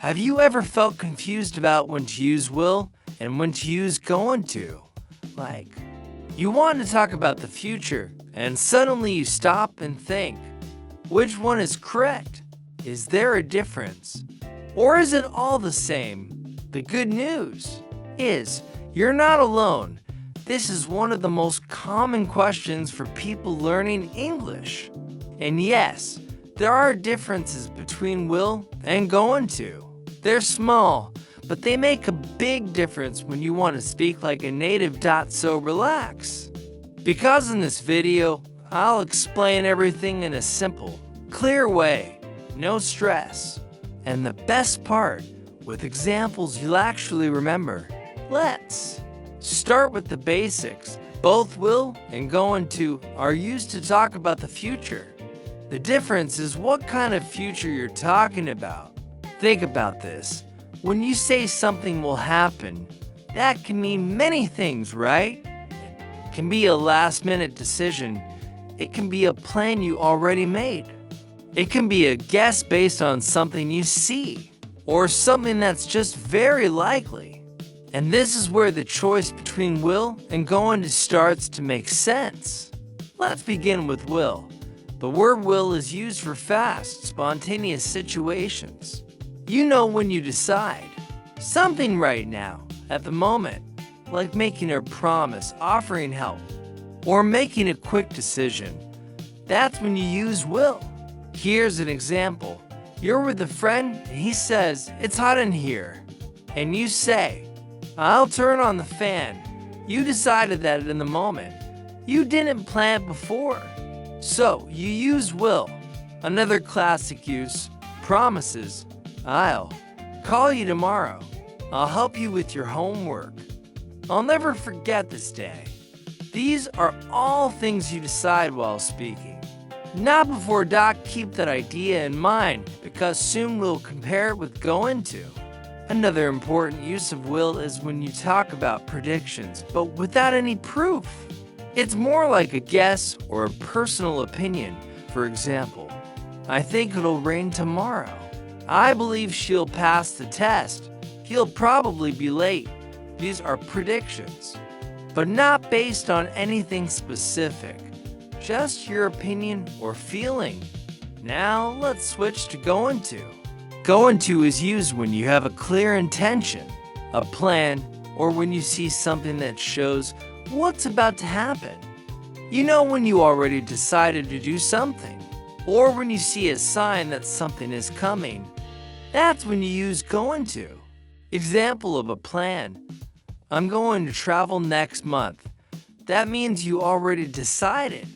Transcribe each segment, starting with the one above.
Have you ever felt confused about when to use will and when to use going to? Like, you want to talk about the future, and suddenly you stop and think, which one is correct? Is there a difference? Or is it all the same? The good news is, you're not alone. This is one of the most common questions for people learning English. And yes, there are differences between will and going to. They're small, but they make a big difference when you want to speak like a native. So relax. Because in this video, I'll explain everything in a simple, clear way, no stress. And the best part, with examples you'll actually remember. Let's start with the basics. Both will and going to are used to talk about the future. The difference is what kind of future you're talking about. Think about this. When you say something will happen, that can mean many things, right? It can be a last-minute decision. It can be a plan you already made. It can be a guess based on something you see, or something that's just very likely. And this is where the choice between will and going to starts to make sense. Let's begin with will. The word will is used for fast, spontaneous situations. You know when you decide something right now, at the moment, like making a promise, offering help, or making a quick decision. That's when you use will. Here's an example. You're with a friend and he says, "It's hot in here." And you say, "I'll turn on the fan." You decided that in the moment. You didn't plan it before. So you use will. Another classic use, promises. "I'll call you tomorrow. I'll help you with your homework. I'll never forget this day." These are all things you decide while speaking. Not before. Keep that idea in mind, because soon we'll compare it with going to. Another important use of will is when you talk about predictions, but without any proof. It's more like a guess or a personal opinion. For example, "I think it'll rain tomorrow." "I believe she'll pass the test." "He'll probably be late." These are predictions, but not based on anything specific. Just your opinion or feeling. Now let's switch to going to. Going to is used when you have a clear intention, a plan, or when you see something that shows what's about to happen. You know when you already decided to do something, or when you see a sign that something is coming. That's when you use going to. Example of a plan. "I'm going to travel next month." That means you already decided.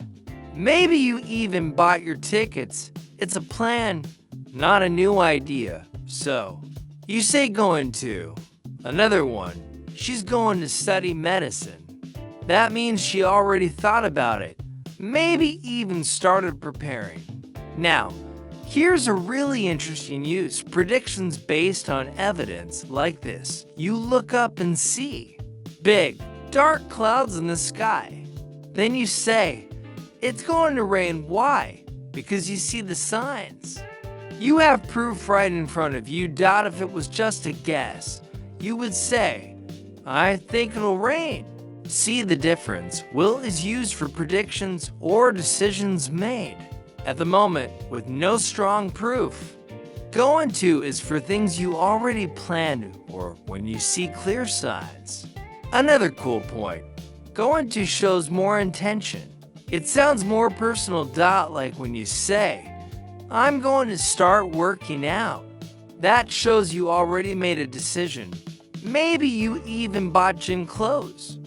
Maybe you even bought your tickets. It's a plan, not a new idea. So, you say going to. Another one. "She's going to study medicine." That means she already thought about it. Maybe even started preparing. Now, here's a really interesting use. Predictions based on evidence like this. You look up and see big, dark clouds in the sky. Then you say, "It's going to rain." Why? Because you see the signs. You have proof right in front of you. If it was just a guess, you would say, "I think it'll rain." See the difference? Will is used for predictions or decisions made at the moment with no strong proof. Going to is for things you already planned or when you see clear signs. Another cool point. Going to shows more intention. It sounds more personal. Like when you say, "I'm going to start working out." That shows you already made a decision. Maybe you even bought gym clothes.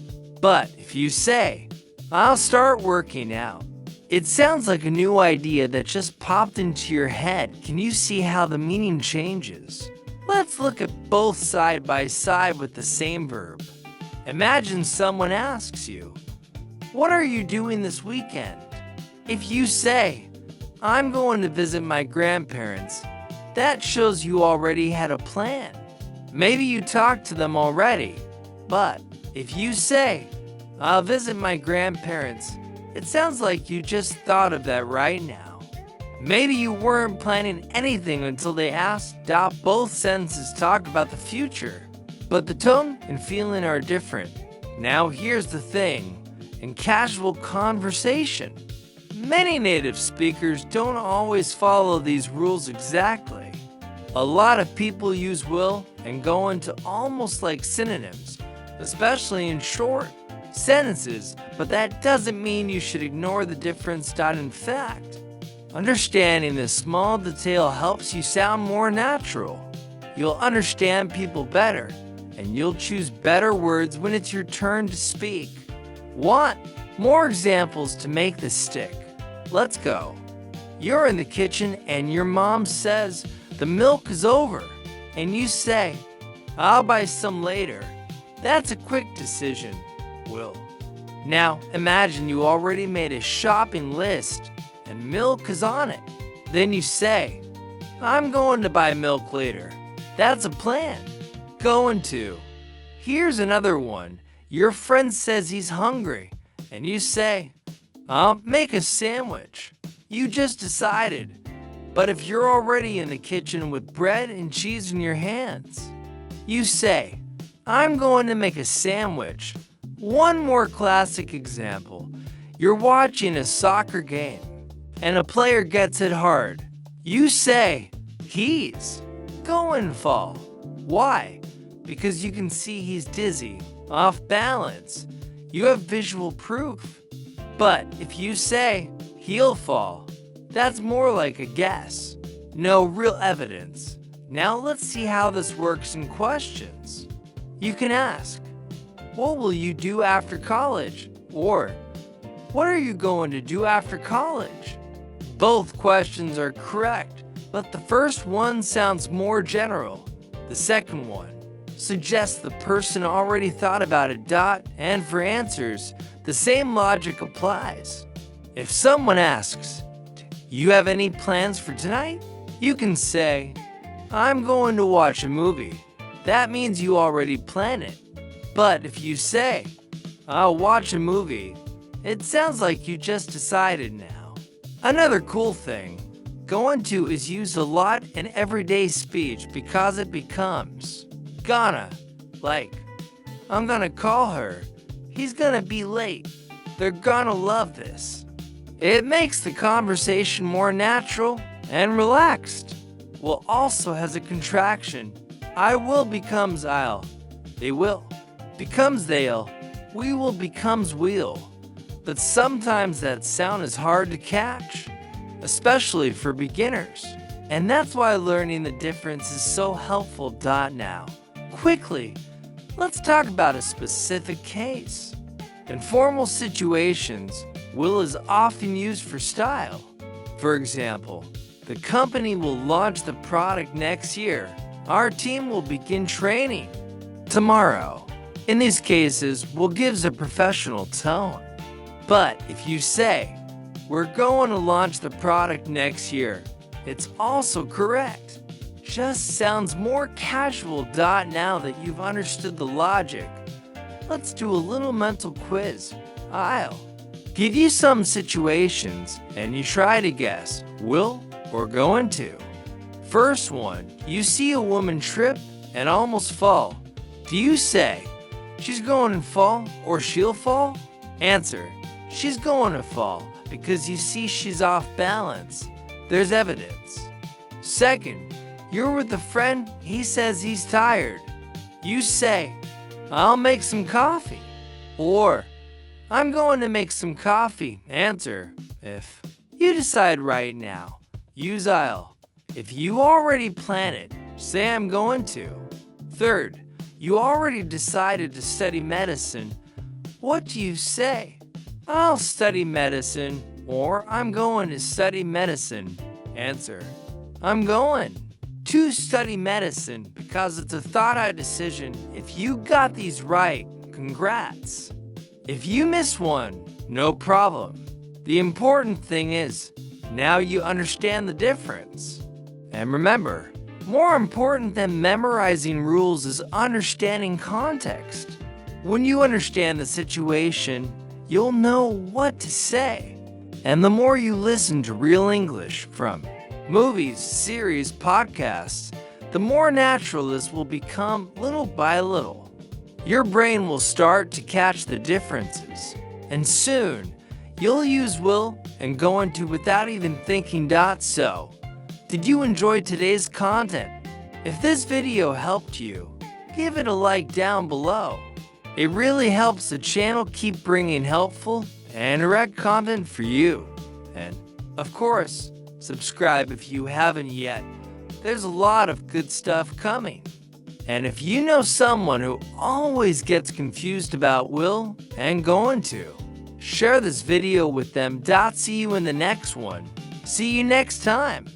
But if you say, "I'll start working out," it sounds like a new idea that just popped into your head. Can you see how the meaning changes? Let's look at both side by side with the same verb. Imagine someone asks you, "What are you doing this weekend?" If you say, "I'm going to visit my grandparents," that shows you already had a plan. Maybe you talked to them already. But if you say, "I'll visit my grandparents," it sounds like you just thought of that right now. Maybe you weren't planning anything until they asked. Both sentences talk about the future, but the tone and feeling are different. Now here's the thing. In casual conversation, many native speakers don't always follow these rules exactly. A lot of people use will and going to almost like synonyms, especially in short sentences, but that doesn't mean you should ignore the difference. In fact, understanding this small detail helps you sound more natural. You'll understand people better, and you'll choose better words when it's your turn to speak. Want more examples to make this stick? Let's go. You're in the kitchen and your mom says, "The milk is over," and you say, "I'll buy some later." That's a quick decision, Will. Now imagine you already made a shopping list and milk is on it. Then you say, "I'm going to buy milk later." That's a plan. Going to. Here's another one. Your friend says he's hungry, and you say, "I'll make a sandwich." You just decided. But if you're already in the kitchen with bread and cheese in your hands, you say, "I'm going to make a sandwich." One more classic example. You're watching a soccer game, and a player gets hit hard. You say, "He's going to fall." Why? Because you can see he's dizzy, off balance. You have visual proof. But if you say, "He'll fall," that's more like a guess. No real evidence. Now let's see how this works in questions. You can ask, "What will you do after college?" Or, "What are you going to do after college?" Both questions are correct, but the first one sounds more general. The second one suggests the person already thought about it. And for answers, the same logic applies. If someone asks, "You have any plans for tonight?" you can say, "I'm going to watch a movie." That means you already plan it. But if you say, "I'll watch a movie," it sounds like you just decided now. Another cool thing, going to is used a lot in everyday speech because it becomes gonna, like, "I'm gonna call her. He's gonna be late. They're gonna love this." It makes the conversation more natural and relaxed. Will also has a contraction. I will becomes I'll. They will becomes they'll. We will becomes we'll. But sometimes that sound is hard to catch, especially for beginners. And that's why learning the difference is so helpful. Now, quickly, let's talk about a specific case. In formal situations, will is often used for style. For example, the company will launch the product next year. Our team will begin training tomorrow. In these cases, will gives a professional tone. But if you say, "We're going to launch the product next year," it's also correct. Just sounds more casual. Now that you've understood the logic, let's do a little mental quiz. I'll give you some situations and you try to guess will or going to. First one, you see a woman trip and almost fall. Do you say, "She's going to fall" or "she'll fall"? Answer, she's going to fall because you see she's off balance. There's evidence. Second, you're with a friend, he says he's tired. You say, "I'll make some coffee," or "I'm going to make some coffee." Answer, if you decide right now, use I'll. If you already plan it, say "I'm going to." Third, you already decided to study medicine. What do you say? "I'll study medicine," or "I'm going to study medicine." Answer, "I'm going to study medicine," because it's a thought-out decision. If you got these right, congrats. If you miss one, no problem. The important thing is, now you understand the difference. And remember, more important than memorizing rules is understanding context. When you understand the situation, you'll know what to say. And the more you listen to real English from movies, series, podcasts, the more natural this will become little by little. Your brain will start to catch the differences, and soon you'll use will and go into without even thinking. So, did you enjoy today's content? If this video helped you, give it a like down below. It really helps the channel keep bringing helpful and direct content for you. And, of course, subscribe if you haven't yet. There's a lot of good stuff coming. And if you know someone who always gets confused about will and going to, share this video with them. See you in the next one. See you next time.